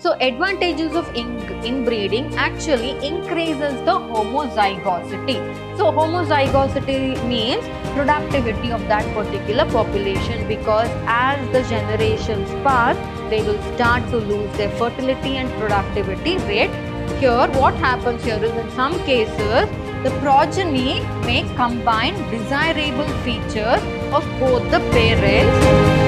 So advantages of inbreeding actually increases the homozygosity. So homozygosity means productivity of that particular population, because as the generations pass, they will start to lose their fertility and productivity rate. Here what happens here is, in some cases, the progeny may combine desirable features of both the parents.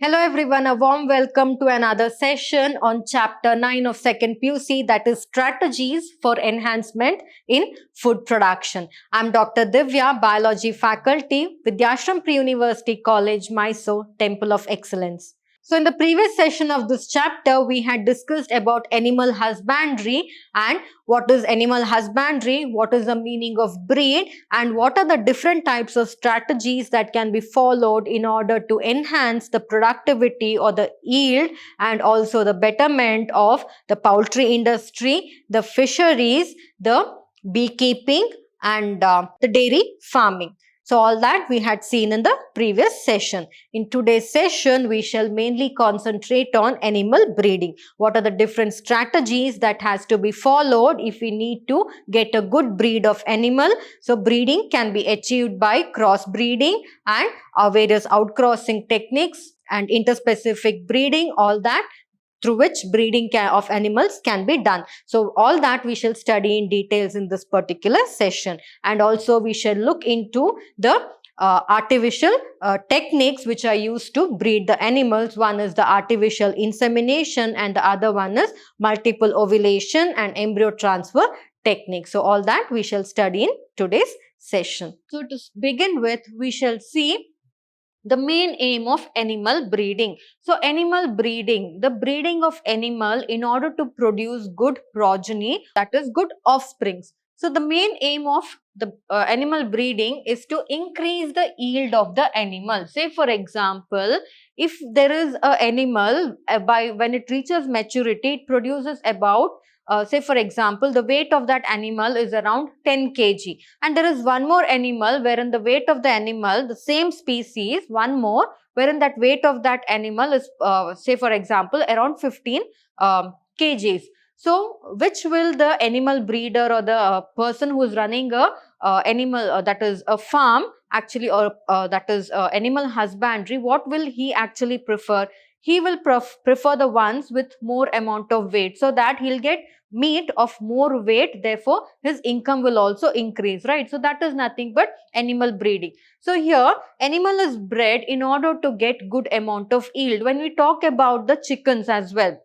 Hello everyone, a warm welcome to another session on chapter 9 of 2nd PUC, that is strategies for enhancement in food production. I'm Dr. Divya, biology faculty, Vidhyaashram Pre-University College, Mysore, Temple of Excellence. So in the previous session of this chapter, we had discussed about animal husbandry and what is animal husbandry, what is the meaning of breed, and what are the different types of strategies that can be followed in order to enhance the productivity or the yield and also the betterment of the poultry industry, the fisheries, the beekeeping and the dairy farming. So all that we had seen in the previous session. In today's session, we shall mainly concentrate on animal breeding. What are the different strategies that has to be followed if we need to get a good breed of animal? So breeding can be achieved by crossbreeding and various outcrossing techniques and interspecific breeding, all that, through which breeding of animals can be done. So all that we shall study in details in this particular session. And also we shall look into the artificial techniques which are used to breed the animals. One is the artificial insemination and the other one is multiple ovulation and embryo transfer technique. So all that we shall study in today's session. So to begin with, we shall see the main aim of animal breeding. So animal breeding, the breeding of animal in order to produce good progeny, that is good offsprings. So the main aim of the animal breeding is to increase the yield of the animal. Say for example, if there is an animal when it reaches maturity, it produces about say for example, the weight of that animal is around 10 kg, and there is one more animal wherein the weight of the animal, the same species, one more, wherein that weight of that animal is say for example around 15 kgs. So which will the animal breeder or the person who is running a animal that is a farm actually, or that is animal husbandry, what will he actually prefer? He will prefer the ones with more amount of weight, so that he'll get meat of more weight, therefore his income will also increase, right? So that is nothing but animal breeding. So here animal is bred in order to get good amount of yield. When we talk about the chickens as well,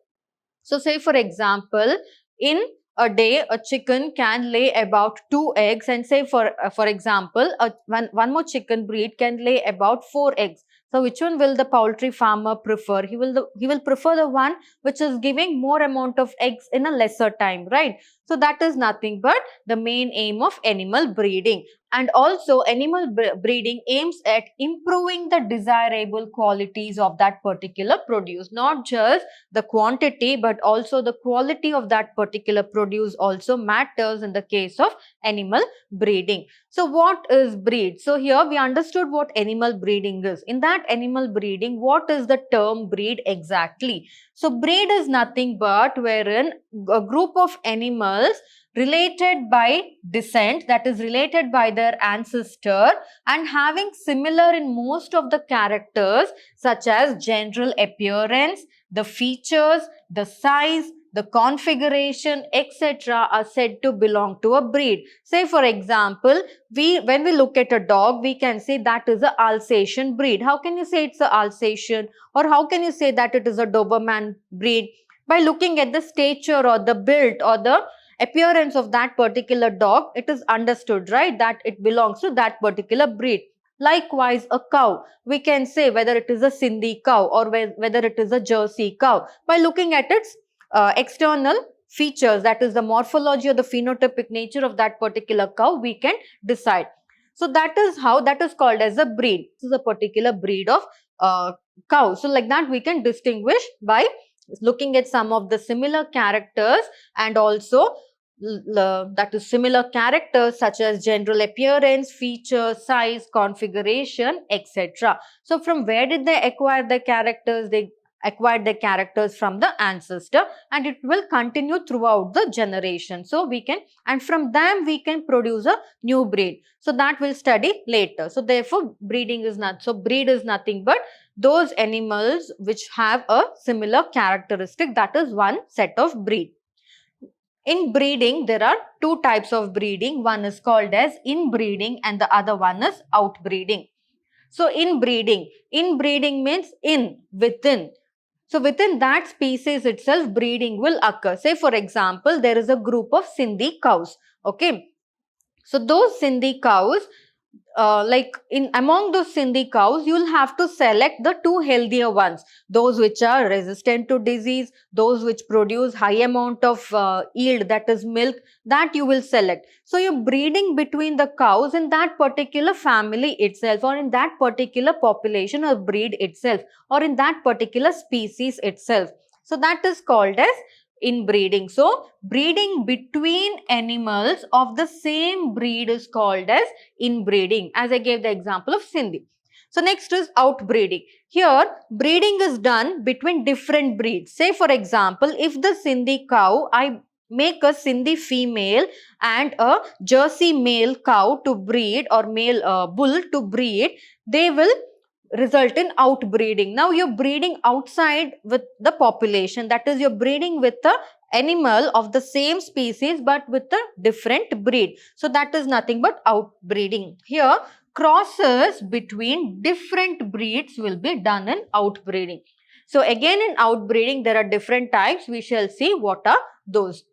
so say for example, in a day a chicken can lay about 2 eggs, and say for example one more chicken breed can lay about 4 eggs. So which one will the poultry farmer prefer? He will prefer the one which is giving more amount of eggs in a lesser time, right? So that is nothing but the main aim of animal breeding. And also animal breeding aims at improving the desirable qualities of that particular produce. Not just the quantity but also the quality of that particular produce also matters in the case of animal breeding. So what is breed? So here we understood what animal breeding is. In that animal breeding, what is the term breed exactly? So breed is nothing but wherein a group of animals related by descent, that is related by their ancestor, and having similar in most of the characters such as general appearance, the features, the size, the configuration, etc. are said to belong to a breed. Say for example, when we look at a dog, we can say that is a Alsatian breed. How can you say it's a Alsatian, or how can you say that it is a Doberman breed? By looking at the stature or the build or the appearance of that particular dog, it is understood, right, that it belongs to that particular breed. Likewise, a cow, we can say whether it is a Sindhi cow or whether it is a Jersey cow. By looking at its external features, that is the morphology or the phenotypic nature of that particular cow, we can decide. So that is how that is called as a breed. This is a particular breed of cow. So like that we can distinguish by looking at some of the similar characters and also that is similar characters such as general appearance, feature, size, configuration, etc. So from where did they acquire the characters? They acquired the characters from the ancestor, and it will continue throughout the generation. So we can, and from them we can produce a new breed. So that we'll study later. So therefore breeding is not, so breed is nothing but those animals which have a similar characteristic, that is one set of breed. In breeding, there are two types of breeding. One is called as inbreeding and the other one is outbreeding. So inbreeding means in, within. So within that species itself, breeding will occur. Say for example, there is a group of Sindhi cows. Okay. So those Sindhi cows, like in among those Sindhi cows, you'll have to select the two healthier ones, those which are resistant to disease, those which produce high amount of yield, that is milk, that you will select. So you're breeding between the cows in that particular family itself, or in that particular population or breed itself, or in that particular species itself. So that is called as inbreeding. So breeding between animals of the same breed is called as inbreeding, as I gave the example of Sindhi. So next is outbreeding. Here breeding is done between different breeds. Say for example, if the Sindhi cow, I make a Sindhi female and a Jersey male cow to breed, or male bull to breed, they will result in outbreeding. Now you're breeding outside with the population, that is you're breeding with the animal of the same species but with a different breed. So that is nothing but outbreeding. Here crosses between different breeds will be done in outbreeding. So again in outbreeding there are different types. We shall see what are those.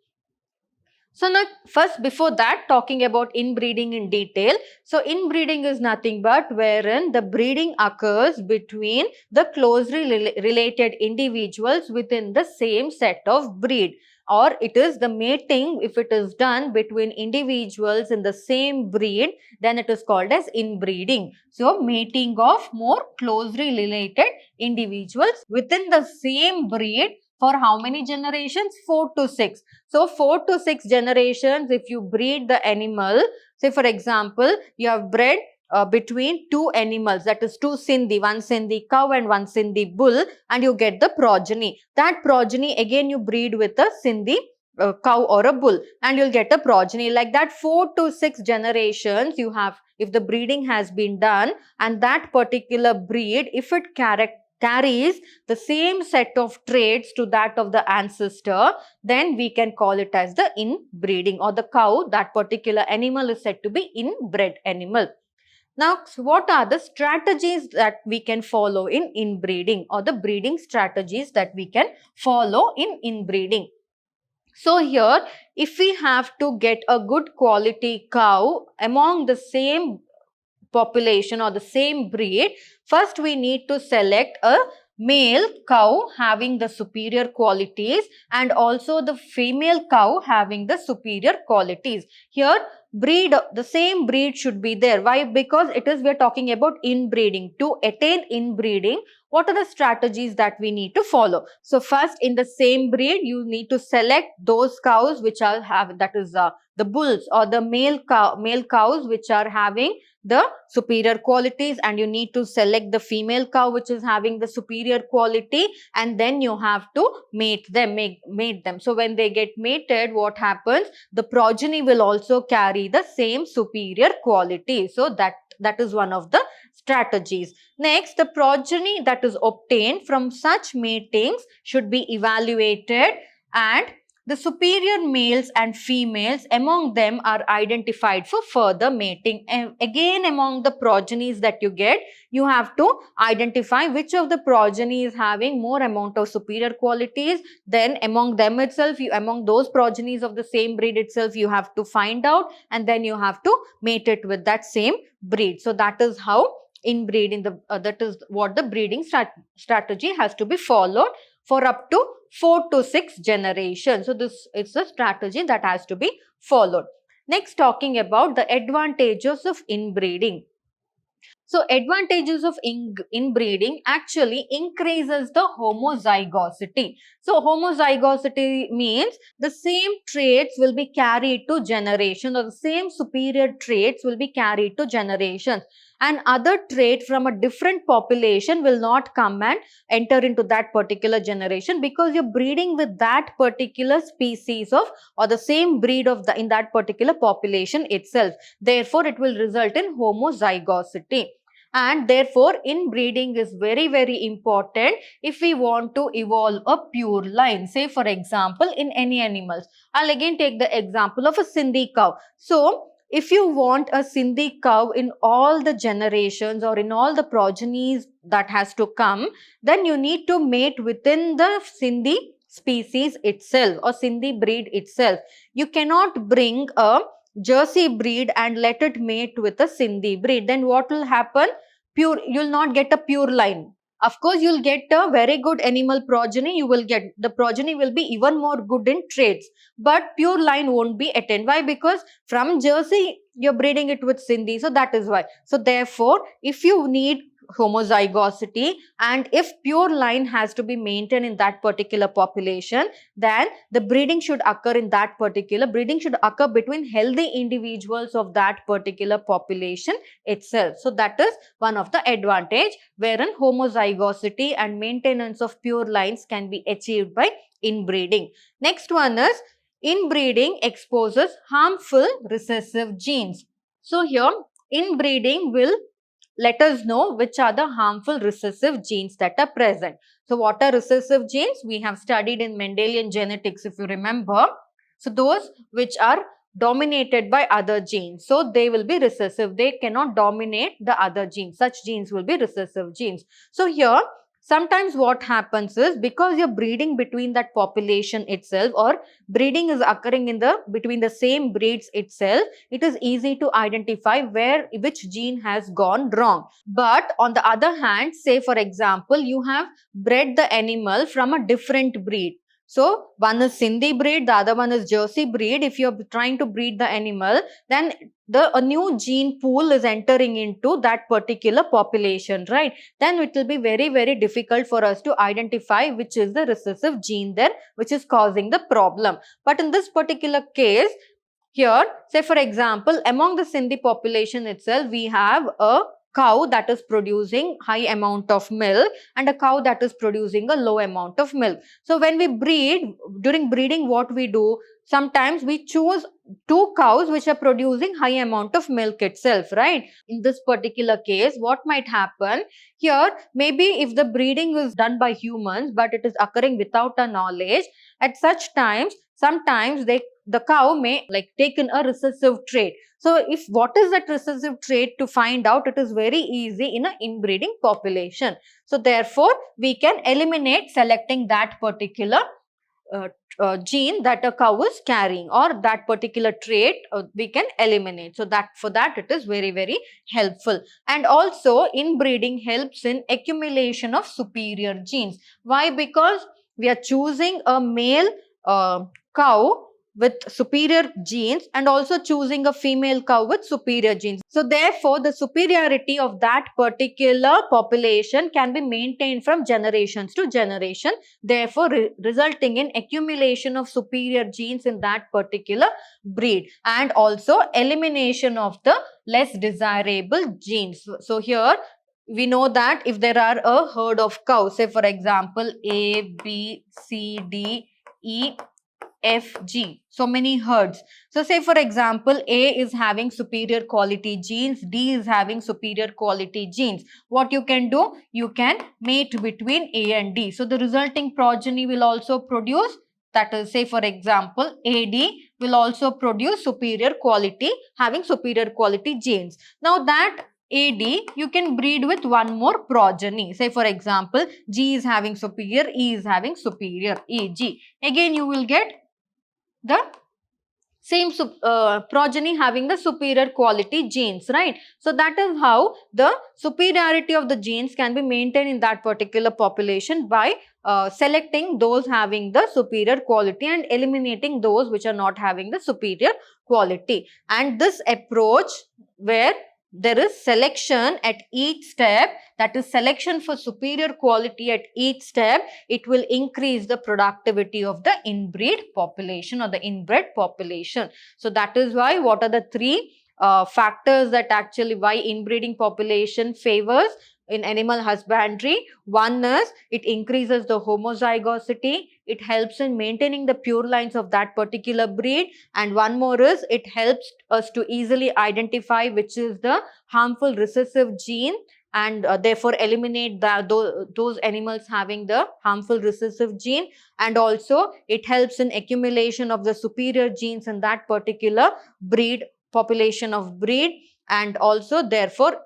So now first, before that, talking about inbreeding in detail. So inbreeding is nothing but wherein the breeding occurs between the closely related individuals within the same set of breed, or it is the mating. If it is done between individuals in the same breed, then it is called as inbreeding. So mating of more closely related individuals within the same breed for how many generations? 4 to 6. So 4 to 6 generations, if you breed the animal, say for example, you have bred between two animals, that is two Sindhi, one Sindhi cow and one Sindhi bull, and you get the progeny. That progeny again you breed with a Sindhi cow or a bull, and you'll get a progeny. Like that 4 to 6 generations you have, if the breeding has been done, and that particular breed, if it carries the same set of traits to that of the ancestor, then we can call it as the inbreeding, or the cow, that particular animal is said to be inbred animal. Now, what are the strategies that we can follow in inbreeding, or the breeding strategies that we can follow in inbreeding? So here, if we have to get a good quality cow among the same population or the same breed, first we need to select a male cow having the superior qualities and also the female cow having the superior qualities. Here the same breed should be there. Why? Because we're talking about inbreeding. To attain inbreeding, what are the strategies that we need to follow? So first, in the same breed, you need to select those cows which are the bulls or the male cows which are having the superior qualities, and you need to select the female cow which is having the superior quality, and then you have to mate them. So when they get mated, what happens? The progeny will also carry the same superior quality. So that is one of the strategies. Next, the progeny that is obtained from such matings should be evaluated, and the superior males and females among them are identified for further mating. And again, among the progenies that you get, you have to identify which of the progeny is having more amount of superior qualities. Then among them itself, among those progenies of the same breed itself, you have to find out, and then you have to mate it with that same breed. So that is how inbreeding, that is what the breeding strategy has to be followed for up to 4 to 6 generations. So this is a strategy that has to be followed. Next, talking about the advantages of inbreeding. So advantages of inbreeding actually increases the homozygosity. So homozygosity means the same traits will be carried to generation, or the same superior traits will be carried to generations, and other trait from a different population will not come and enter into that particular generation, because you're breeding with that particular species of, or the same breed of the in that particular population itself. Therefore it will result in homozygosity. And therefore inbreeding is very, very important if we want to evolve a pure line. Say for example, in any animals, I'll again take the example of a Sindhi cow. So if you want a Sindhi cow in all the generations or in all the progenies that has to come, then you need to mate within the Sindhi species itself or Sindhi breed itself. You cannot bring a Jersey breed and let it mate with a Sindhi breed. Then what will happen? You'll not get a pure line. Of course, you'll get a very good animal progeny. The progeny will be even more good in traits, but pure line won't be attained. Why? Because from Jersey, you're breeding it with Sindhi. So that is why. So therefore, if you need homozygosity and if pure line has to be maintained in that particular population, then the breeding should occur between healthy individuals of that particular population itself. So that is one of the advantage, wherein homozygosity and maintenance of pure lines can be achieved by inbreeding. Next one is inbreeding exposes harmful recessive genes. So here inbreeding will let us know which are the harmful recessive genes that are present. So what are recessive genes? We have studied in Mendelian genetics, if you remember. So those which are dominated by other genes. So they will be recessive. They cannot dominate the other genes. Such genes will be recessive genes. So here, sometimes what happens is, because you're breeding between that population itself, or breeding is occurring between the same breeds itself, it is easy to identify which gene has gone wrong. But on the other hand, say for example, you have bred the animal from a different breed. So one is Sindhi breed, the other one is Jersey breed. If you're trying to breed the animal, then a new gene pool is entering into that particular population, right? Then it will be very, very difficult for us to identify which is the recessive gene there, which is causing the problem. But in this particular case, here, say for example, among the Sindhi population itself, we have a cow that is producing high amount of milk and a cow that is producing a low amount of milk. So when we breed, during breeding, what we do, sometimes we choose two cows which are producing high amount of milk itself, right? In this particular case, what might happen here, maybe if the breeding is done by humans, but it is occurring without a knowledge, at such times, sometimes the cow may take in a recessive trait. So if what is that recessive trait, to find out, it is very easy in an inbreeding population. So therefore, we can eliminate selecting that particular gene that a cow is carrying, or that particular trait we can eliminate. So that for that it is very, very helpful. And also inbreeding helps in accumulation of superior genes. Why? Because we are choosing a male cow with superior genes and also choosing a female cow with superior genes. So therefore, the superiority of that particular population can be maintained from generations to generation, therefore resulting in accumulation of superior genes in that particular breed, and also elimination of the less desirable genes. So here we know that if there are a herd of cows, say for example A, B, C, D, E, F, G, so many herds. So say for example, A is having superior quality genes, D is having superior quality genes. What you can do? You can mate between A and D. So the resulting progeny will also produce, that is, say for example, AD will also produce having superior quality genes. Now that AD, you can breed with one more progeny. Say for example, G is having superior, E is having superior, EG. Again, you will get the same progeny having the superior quality genes, right? So that is how the superiority of the genes can be maintained in that particular population by selecting those having the superior quality and eliminating those which are not having the superior quality. And this approach, where there is selection at each step, that is selection for superior quality at each step, it will increase the productivity of the inbreed population or the inbred population. So that is why, what are the three factors that actually why inbreeding population favors in animal husbandry? One is it increases the homozygosity, it helps in maintaining the pure lines of that particular breed, and one more is it helps us to easily identify which is the harmful recessive gene, and therefore eliminate those animals having the harmful recessive gene, and also it helps in accumulation of the superior genes in that particular breed, population of breed, and also therefore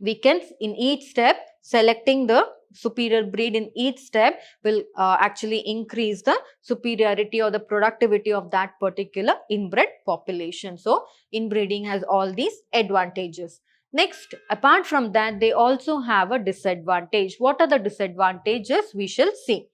we can in each step selecting the superior breed in each step will actually increase the superiority or the productivity of that particular inbred population. So inbreeding has all these advantages. Next, apart from that, they also have a disadvantage. What are the disadvantages? We shall see.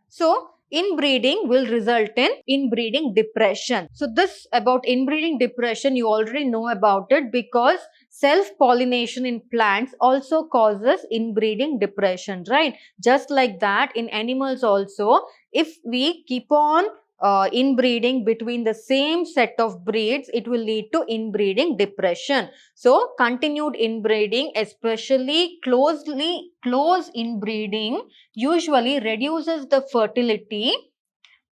So, inbreeding will result in inbreeding depression. So, this about inbreeding depression, you already know about it, because self-pollination in plants also causes inbreeding depression, right? Just like that, in animals also, if we keep on inbreeding between the same set of breeds, it will lead to inbreeding depression. So, continued inbreeding, especially close inbreeding, usually reduces the fertility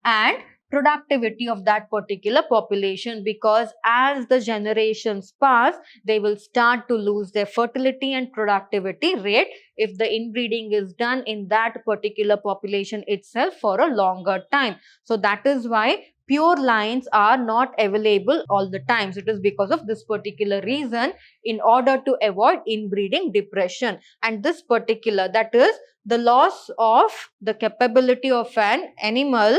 and productivity of that particular population, because as the generations pass, they will start to lose their fertility and productivity rate if the inbreeding is done in that particular population itself for a longer time. So that is why pure lines are not available all the time. So it is because of this particular reason, in order to avoid inbreeding depression. And this particular, that is the loss of the capability of an animal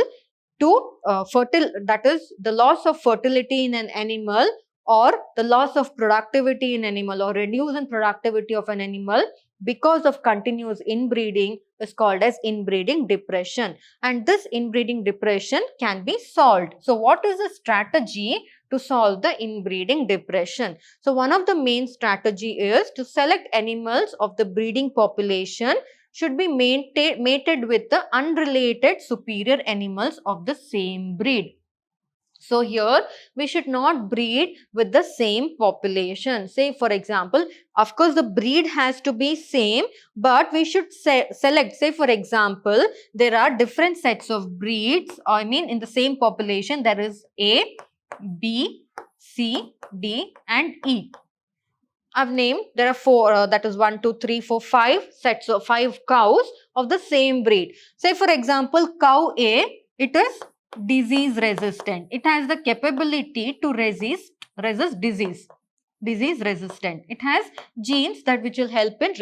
to that is the loss of fertility in an animal, or the loss of productivity in animal, or reduce in productivity of an animal because of continuous inbreeding, is called as inbreeding depression. And this inbreeding depression can be solved. So what is the strategy to solve the inbreeding depression? So one of the main strategy is to select animals of the breeding population should be mated with the unrelated superior animals of the same breed. So here we should not breed with the same population. Say for example, of course the breed has to be same, but we should select, say for example, there are different sets of breeds. I mean, in the same population there is A, B, C, D and E. I've named, there are four, that is 1, 2, 3, 4, 5 sets of 5 cows of the same breed. Say for example, cow A, it is disease resistant. It has the capability to resist disease. Disease resistant. It has genes that which will help in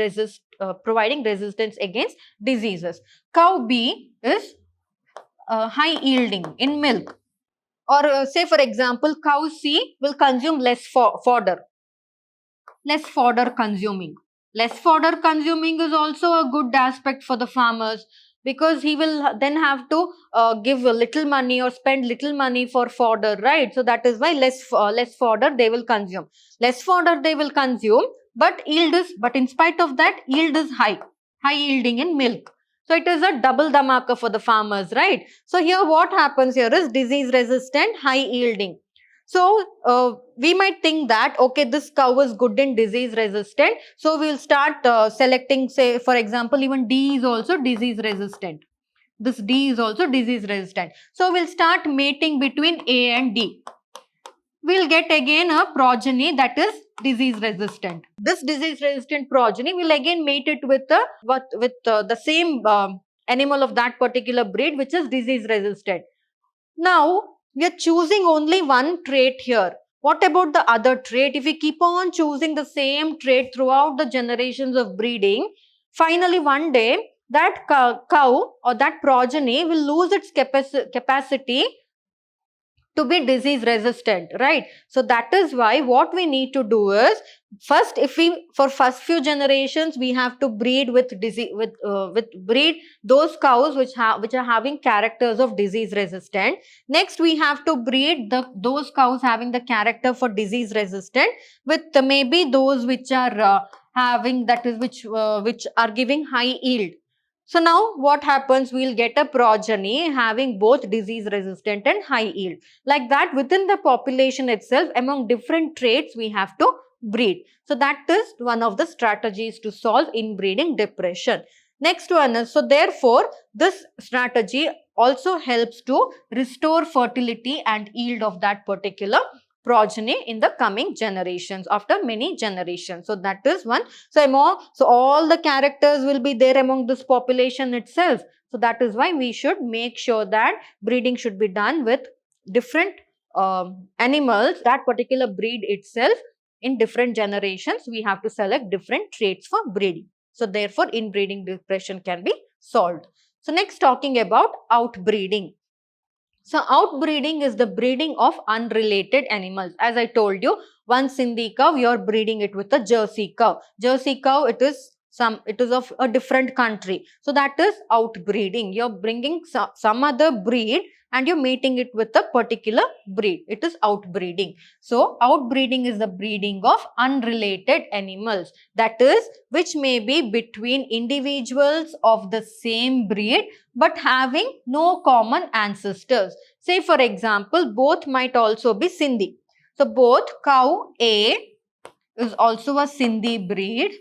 providing resistance against diseases. Cow B is high yielding in milk. Or say for example, cow C will consume less fodder. Less fodder consuming. Less fodder consuming is also a good aspect for the farmers, because he will then have to give a little money or spend little money for fodder, right? So that is why less fodder they will consume. Less fodder they will consume, but in spite of that, yield is high yielding in milk. So it is a double dhamaka for the farmers, right? So here what happens here is disease resistant, high yielding. So we might think that, okay, this cow is good in disease resistant. So we will start selecting, say for example, even D is also disease resistant. This D is also disease resistant. So we'll start mating between A and D. We'll get again a progeny that is disease resistant. This disease resistant progeny will again mate it with the same animal of that particular breed, which is disease resistant. Now, we are choosing only one trait here. What about the other trait? If we keep on choosing the same trait throughout the generations of breeding, finally one day that cow or that progeny will lose its capacity to be disease resistant, right? So that is why what we need to do is, first, if we, for first few generations, we have to breed with disease, with breed those cows which are having characters of disease resistant. Next, we have to breed those cows having the character for disease resistant with maybe those which are having, that is, which are giving high yield. So now what happens, we'll get a progeny having both disease resistant and high yield. Like that, within the population itself, among different traits, we have to breed. So that is one of the strategies to solve inbreeding depression. Next one is, so therefore, this strategy also helps to restore fertility and yield of that particular progeny in the coming generations, after many generations. So that is one. So all the characters will be there among this population itself. So that is why we should make sure that breeding should be done with different animals, that particular breed itself. In different generations, we have to select different traits for breeding. So therefore, inbreeding depression can be solved. So next, talking about outbreeding. So outbreeding is the breeding of unrelated animals. As I told you, one Sindhi cow, you are breeding it with a Jersey cow. Jersey cow, it is of a different country. So that is outbreeding. You are bringing some other breed and you're mating it with a particular breed. It is outbreeding. So outbreeding is the breeding of unrelated animals. That is, which may be between individuals of the same breed but having no common ancestors. Say for example, both might also be Sindhi. So both cow A is also a Sindhi breed.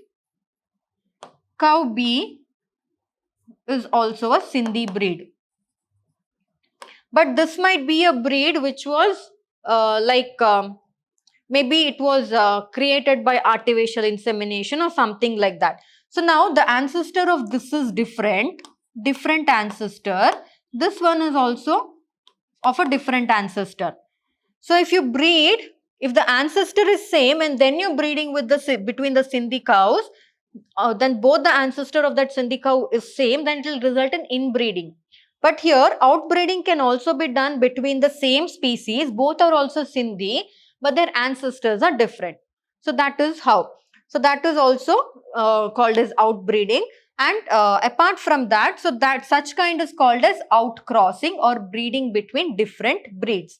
Cow B is also a Sindhi breed. But this might be a breed which was maybe it was created by artificial insemination or something like that. So now the ancestor of this is different ancestor. This one is also of a different ancestor. So if you breed, if the ancestor is same and then you're breeding with between the Sindhi cows, then both the ancestor of that Sindhi cow is same, then it will result in inbreeding. But here, outbreeding can also be done between the same species. Both are also Sindhi, but their ancestors are different. So that is how. So that is also called as outbreeding. And apart from that, so that such kind is called as outcrossing or breeding between different breeds.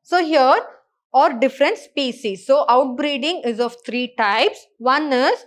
So here, or different species. So outbreeding is of three types. One is,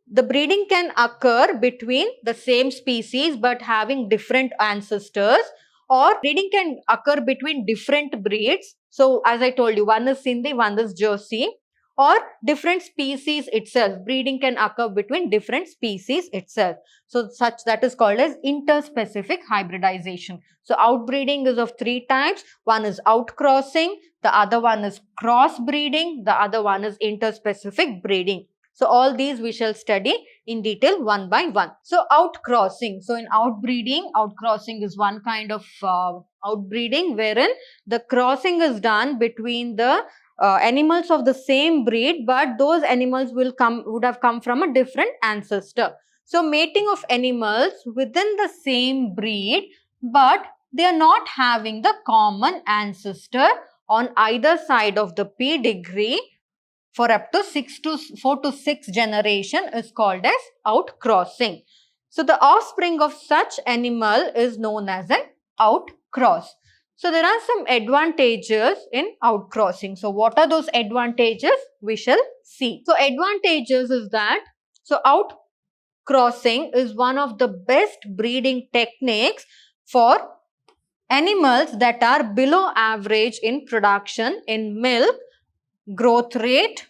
the breeding can occur between the same species but having different ancestors, or breeding can occur between different breeds. So as I told you, one is Sindhi, one is Jersey, or different species itself. Breeding can occur between different species itself. So that is called as interspecific hybridization. So outbreeding is of three types. One is outcrossing, the other one is crossbreeding, the other one is interspecific breeding. So all these we shall study in detail one by one. So outcrossing. So in outcrossing is one kind of outbreeding wherein the crossing is done between the animals of the same breed, but those animals would have come from a different ancestor. So mating of animals within the same breed, but they are not having the common ancestor on either side of the pedigree for up to 4 to 6 generation is called as outcrossing. So the offspring of such animal is known as an outcross. So there are some advantages in outcrossing. So what are those advantages? We shall see. So advantages is that, so outcrossing is one of the best breeding techniques for animals that are below average in production in milk, growth rate,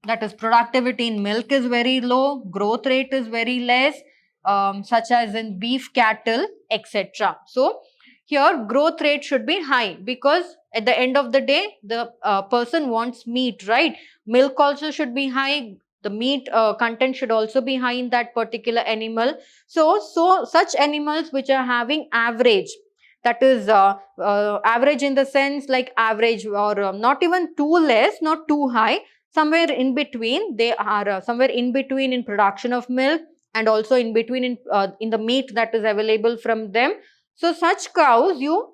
that is productivity in milk is very low, growth rate is very less, such as in beef cattle, etc. So here growth rate should be high because at the end of the day the person wants meat, right? Milk also should be high, the meat content should also be high in that particular animal. So such animals which are having average, that is average in the sense like average or not even too less, not too high, somewhere in between, they are somewhere in between in production of milk and also in between in the meat that is available from them. So such cows, you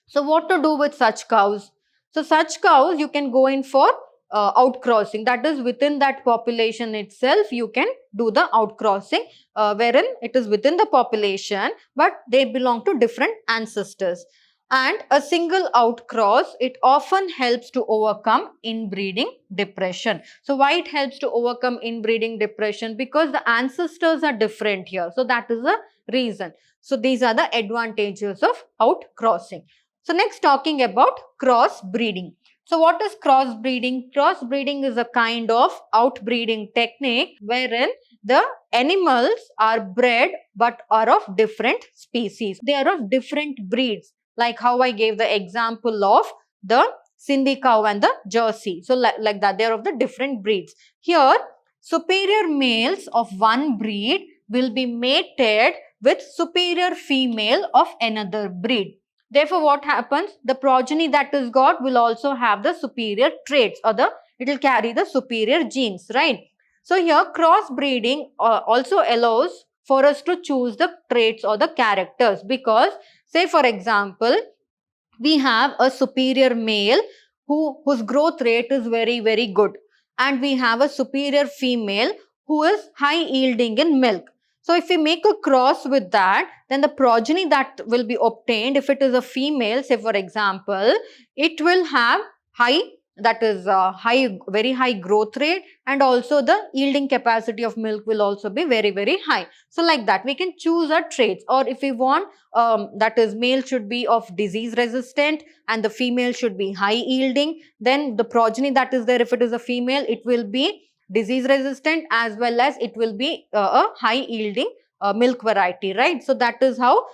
So what to do with such cows? So such cows you can go in for outcrossing, that is within that population itself you can do the outcrossing, wherein it is within the population but they belong to different ancestors. And a single outcross, it often helps to overcome inbreeding depression. So why it helps to overcome inbreeding depression? Because the ancestors are different here. So that is the reason. So these are the advantages of outcrossing. So next, talking about crossbreeding. So what is crossbreeding? Crossbreeding is a kind of outbreeding technique wherein the animals are bred but are of different species. They are of different breeds, like how I gave the example of the Sindhi cow and the Jersey. So like that, they are of the different breeds. Here, superior males of one breed will be mated with superior female of another breed. Therefore, what happens? The progeny that is got will also have the superior traits, or it will carry the superior genes, right? So here crossbreeding also allows for us to choose the traits or the characters, because say for example, we have a superior male whose growth rate is very good, and we have a superior female who is high yielding in milk. So if we make a cross with that, then the progeny that will be obtained, if it is a female, say for example, it will have high, that is very high growth rate, and also the yielding capacity of milk will also be very high. So like that we can choose our traits. Or if we want, that is male should be of disease resistant and the female should be high yielding, then the progeny that is there, if it is a female, it will be disease resistant as well as it will be a high yielding milk variety, right? So that is how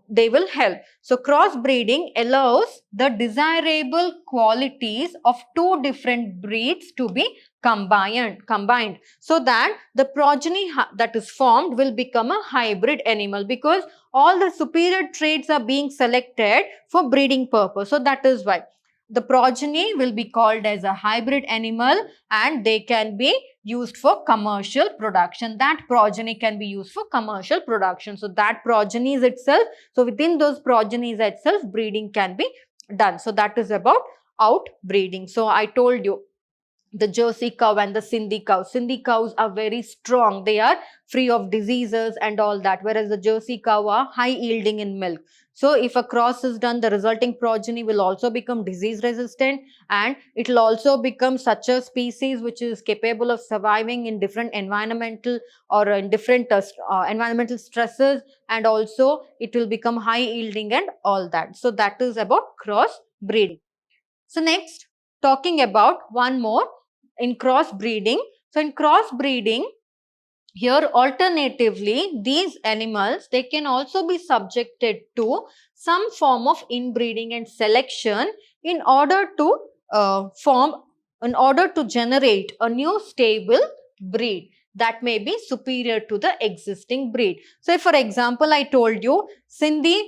they will help. So crossbreeding allows the desirable qualities of two different breeds to be combined so that the progeny that is formed will become a hybrid animal, because all the superior traits are being selected for breeding purpose. So that is why the progeny will be called as a hybrid animal, and they can be used for commercial production. That progeny can be used for commercial production. So that progenies itself, so within those progenies itself, breeding can be done. So that is about outbreeding. So I told you, the Jersey cow and the Sindhi cow. Sindhi cows are very strong. They are free of diseases and all that, whereas the Jersey cow are high yielding in milk. So if a cross is done, the resulting progeny will also become disease resistant, and it will also become such a species which is capable of surviving in different environmental or in different environmental stresses, and also it will become high yielding and all that. So that is about cross breeding. So next, talking about one more in crossbreeding. So in crossbreeding, here alternatively, these animals, they can also be subjected to some form of inbreeding and selection in order to generate a new stable breed that may be superior to the existing breed. So for example, I told you Sindhi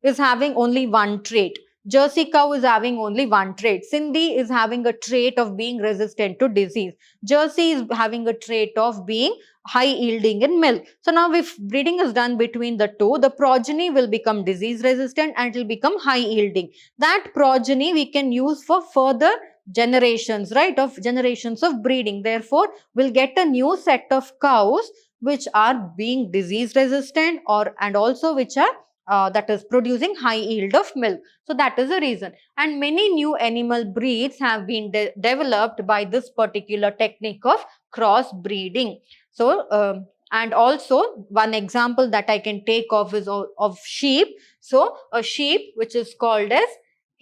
is having only one trait. Jersey cow is having only one trait. Sindhi is having a trait of being resistant to disease. Jersey is having a trait of being high yielding in milk. So now if breeding is done between the two, the progeny will become disease resistant and it will become high yielding. That progeny we can use for further generations, right, of generations of breeding. Therefore, we'll get a new set of cows which are being disease resistant and also which are that is producing high yield of milk. So that is the reason. And many new animal breeds have been developed by this particular technique of crossbreeding. So and also one example that I can take of is of sheep. So a sheep which is called as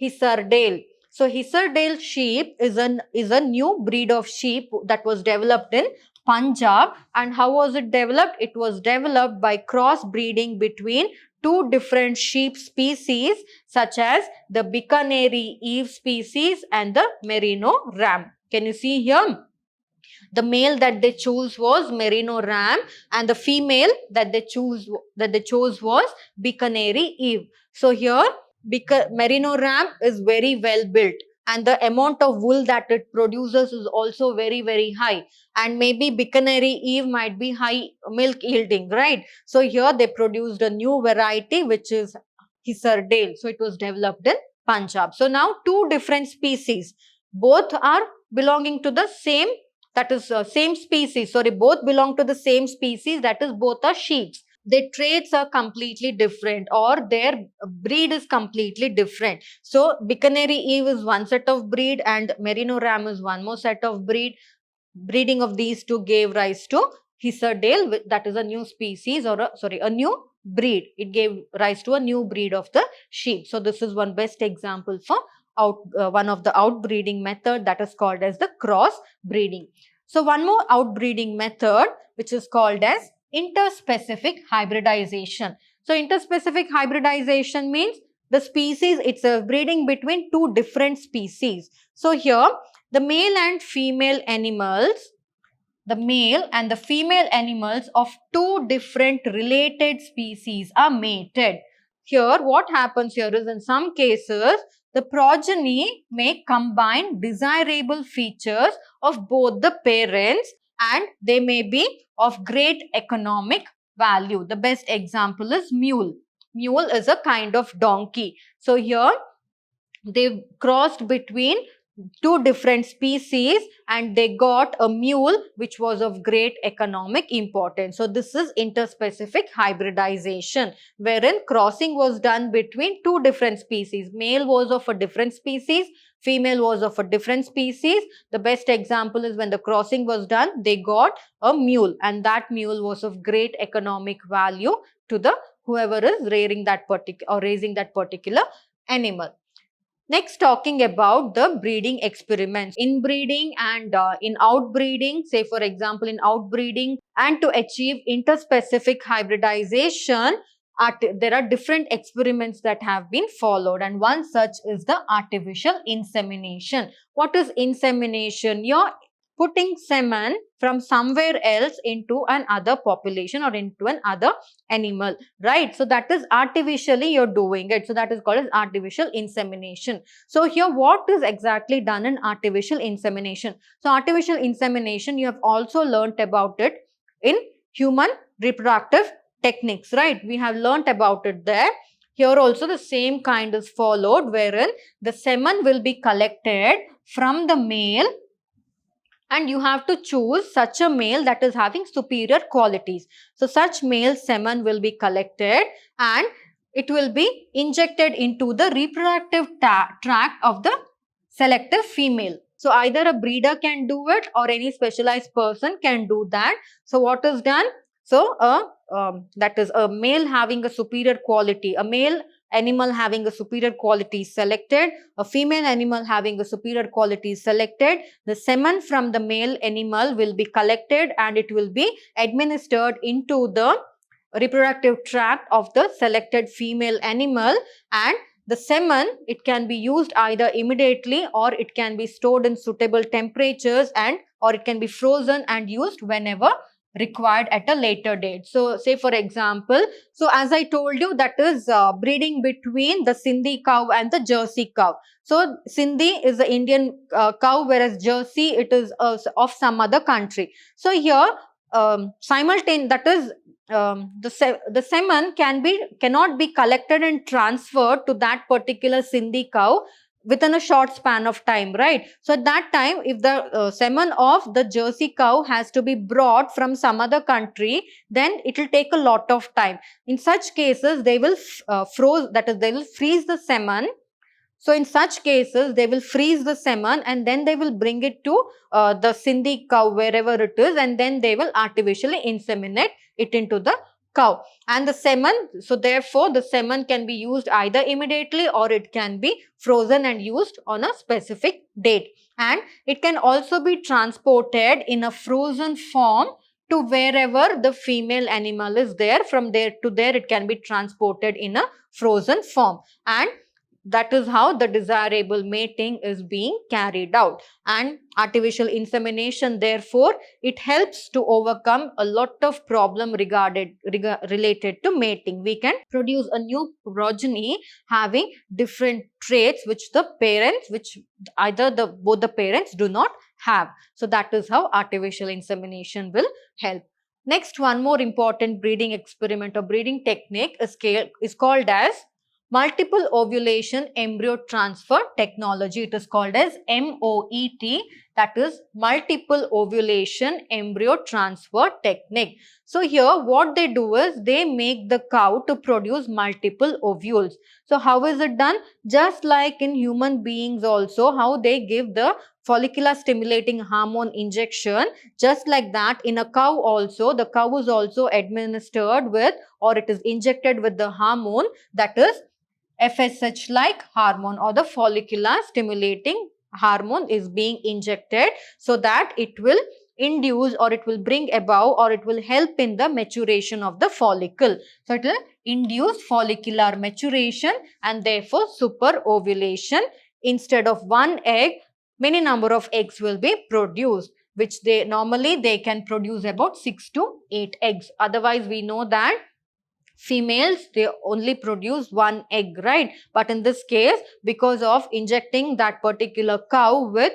Hissardale. So Hissardale sheep is a new breed of sheep that was developed in Punjab. And how was it developed? It was developed by crossbreeding between two different sheep species such as the Bikaneri Eve species and the Merino Ram. Can you see here? The male that they chose was Merino Ram, and the female that they chose was Bikaneri Eve. So here Merino Ram is very well built, and the amount of wool that it produces is also very high, and maybe Bikaneri Eve might be high milk yielding, right? So here they produced a new variety which is Hisardale. So it was developed in Punjab. So now two different species, both are belonging to the same, that is same species, sorry, both belong to the same species, that is both are sheeps. Their traits are completely different, or their breed is completely different. So Bicanary Eve is one set of breed and Merino Ram is one more set of breed. Breeding of these two gave rise to Hisardale, that is a new species, or a new breed. It gave rise to a new breed of the sheep. So this is one best example for one of the outbreeding method, that is called as the cross breeding. So one more outbreeding method which is called as interspecific hybridization. So interspecific hybridization means the species, it's a breeding between two different species. So here the male and female animals, the male and the female animals of two different related species are mated. Here what happens here is, in some cases the progeny may combine desirable features of both the parents and they may be of great economic value. The best example is mule. Mule is a kind of donkey. So here they crossed between two different species and they got a mule which was of great economic importance. So this is interspecific hybridization, wherein crossing was done between two different species. Male was of a different species, female was of a different species. The best example is when the crossing was done, they got a mule, and that mule was of great economic value to the whoever is rearing that particular or raising that particular animal. Next, talking about the breeding experiments, inbreeding and in outbreeding. Say for example, in outbreeding and to achieve interspecific hybridization, there are different experiments that have been followed, and one such is the artificial insemination. What is insemination? You're putting semen from somewhere else into another population or into another animal, right? So that is artificially you're doing it. So that is called as artificial insemination. So here what is exactly done in artificial insemination? So artificial insemination, you have also learnt about it in human reproductive techniques, right? We have learnt about it there. Here also the same kind is followed, wherein the semen will be collected from the male and you have to choose such a male that is having superior qualities. So such male semen will be collected and it will be injected into the reproductive tract of the selective female. So either a breeder can do it or any specialized person can do that. So what is done? So that is a male having a superior quality, a male animal having a superior quality is selected, a female animal having a superior quality is selected. The semen from the male animal will be collected and it will be administered into the reproductive tract of the selected female animal, and the semen, it can be used either immediately or it can be stored in suitable temperatures and or it can be frozen and used whenever required at a later date. So say for example, so as I told you, that is breeding between the Sindhi cow and the Jersey cow. So Sindhi is the Indian cow, whereas Jersey it is of some other country. So here simultaneously, that is the semen cannot be collected and transferred to that particular Sindhi cow within a short span of time, right? So at that time, if the semen of the Jersey cow has to be brought from some other country, then it will take a lot of time. In such cases, they will they will freeze the semen. So in such cases, they will freeze the semen and then they will bring it to the Sindhi cow wherever it is, and then they will artificially inseminate it into the cow. And the semen, so therefore the semen can be used either immediately or it can be frozen and used on a specific date. And it can also be transported in a frozen form to wherever the female animal is there. From there to there, it can be transported in a frozen form. And that is how the desirable mating is being carried out. And artificial insemination, therefore, it helps to overcome a lot of problem related to mating. We can produce a new progeny having different traits which the parents, which either both the parents do not have. So that is how artificial insemination will help. Next, one more important breeding experiment or breeding technique is called as multiple ovulation embryo transfer technology. It is called as MOET, that is multiple ovulation embryo transfer technique. So here what they do is they make the cow to produce multiple ovules. So how is it done? Just like in human beings also, how they give the follicular stimulating hormone injection, just like that in a cow also, the cow is also administered with, or it is injected with the hormone, that is FSH like hormone, or the follicular stimulating hormone is being injected, so that it will induce, or it will bring about, or it will help in the maturation of the follicle. So it will induce follicular maturation and therefore super ovulation. Instead of one egg, many number of eggs will be produced, which they normally they can produce about 6 to 8 eggs. Otherwise we know that females, they only produce one egg, right? But in this case, because of injecting that particular cow with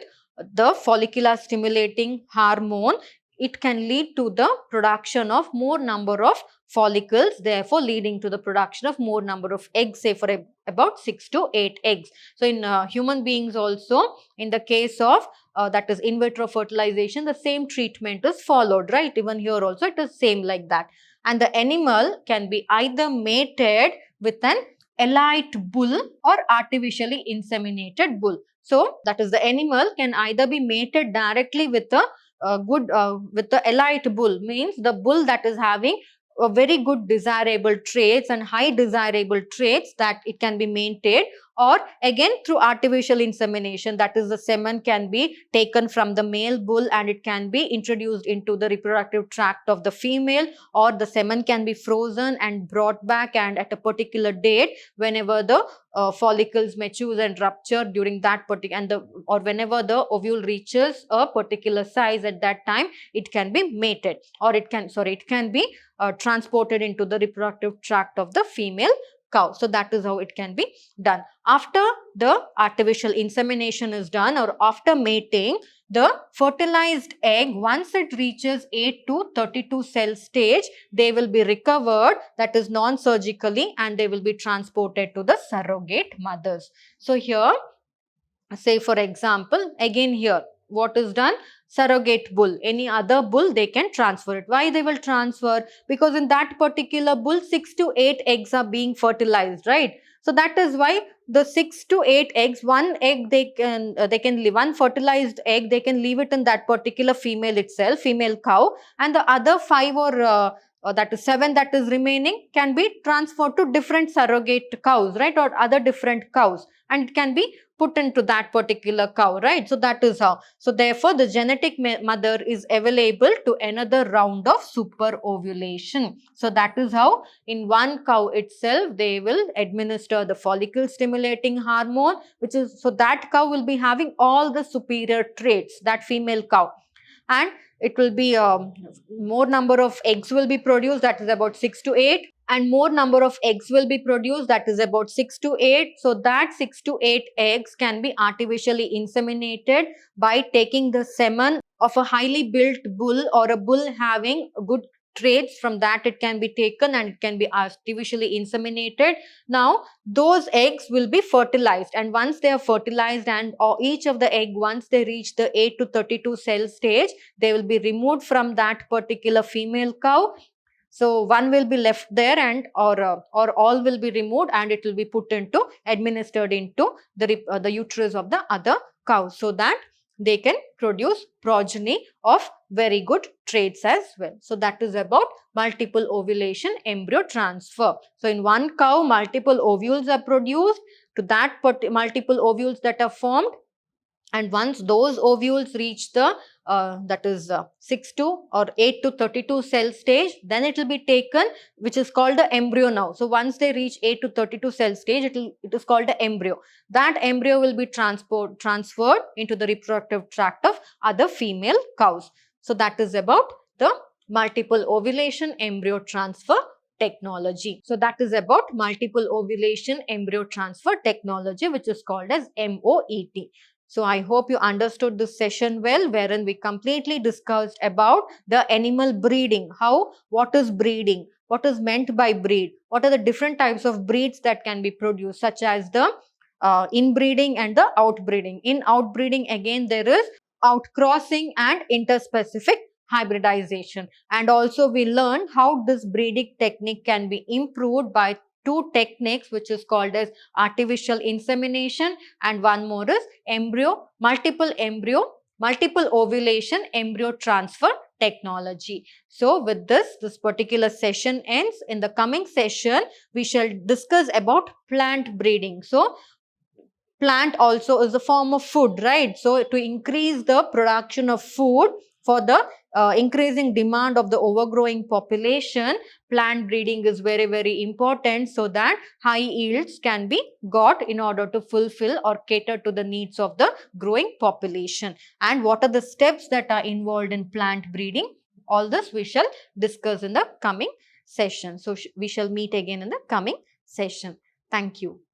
the follicular stimulating hormone, it can lead to the production of more number of follicles, therefore leading to the production of more number of eggs, say for about 6 to 8 eggs. So in human beings also, in the case of that is in vitro fertilization, the same treatment is followed, right? Even here also it is same like that. And the animal can be either mated with an elite bull or artificially inseminated bull. So that is, the animal can either be mated directly with a with the elite bull, means the bull that is having a very good desirable traits and high desirable traits, that it can be mated, or again through artificial insemination, that is, the semen can be taken from the male bull and it can be introduced into the reproductive tract of the female, or the semen can be frozen and brought back, and at a particular date, whenever the follicles mature and rupture during that particular, and or whenever the ovule reaches a particular size, at that time it can be mated, or it can be transported into the reproductive tract of the female cow. So that is how it can be done. After the artificial insemination is done, or after mating, the fertilized egg, once it reaches 8 to 32 cell stage, they will be recovered, that is non-surgically, and they will be transported to the surrogate mothers. So here, say for example, again here, what is done? Surrogate bull, any other bull, they can transfer it. Why they will transfer? Because in that particular bull, 6 to 8 eggs are being fertilized, right? So that is why the 6 to 8 eggs, one egg they can leave, one fertilized egg, they can leave it in that particular female itself, female cow, and the other 5 or that is 7 that is remaining can be transferred to different surrogate cows, right, or other different cows, and it can be put into that particular cow, right? So that is how. So therefore, the genetic mother is available to another round of super ovulation. So that is how in one cow itself, they will administer the follicle stimulating hormone, which is, so that cow will be having all the superior traits, that female cow. And it will be more number of eggs will be produced, that is about 6 to 8, and more number of eggs will be produced, that is about 6 to 8. So that 6 to 8 eggs can be artificially inseminated by taking the semen of a highly built bull, or a bull having good traits. From that it can be taken and it can be artificially inseminated. Now those eggs will be fertilized, and once they are fertilized, and each of the egg, once they reach the 8 to 32 cell stage, they will be removed from that particular female cow. So one will be left there, and or all will be removed, and it will be put into, administered into the uterus of the other cow, so that they can produce progeny of very good traits as well. So that is about multiple ovulation embryo transfer. So in one cow, multiple ovules are produced. To that multiple ovules that are formed, and once those ovules reach the that is 6 to or 8 to 32 cell stage, then it will be taken, which is called the embryo now. So once they reach 8 to 32 cell stage, it is called the embryo. That embryo will be transferred into the reproductive tract of other female cows. So that is about the multiple ovulation embryo transfer technology. So that is about multiple ovulation embryo transfer technology, which is called as MOET. So I hope you understood this session well, wherein we completely discussed about the animal breeding. What is breeding? What is meant by breed? What are the different types of breeds that can be produced, such as the inbreeding and the outbreeding. In outbreeding, again, there is outcrossing and interspecific hybridization. And also we learn how this breeding technique can be improved by two techniques, which is called as artificial insemination, and one more is multiple ovulation embryo transfer technology. So with this particular session ends. In the coming session, we shall discuss about plant breeding. So plant also is a form of food, right? So to increase the production of food for the increasing demand of the overgrowing population, plant breeding is very important, so that high yields can be got in order to fulfill or cater to the needs of the growing population. And what are the steps that are involved in plant breeding? All this we shall discuss in the coming session. So we shall meet again in the coming session. Thank you.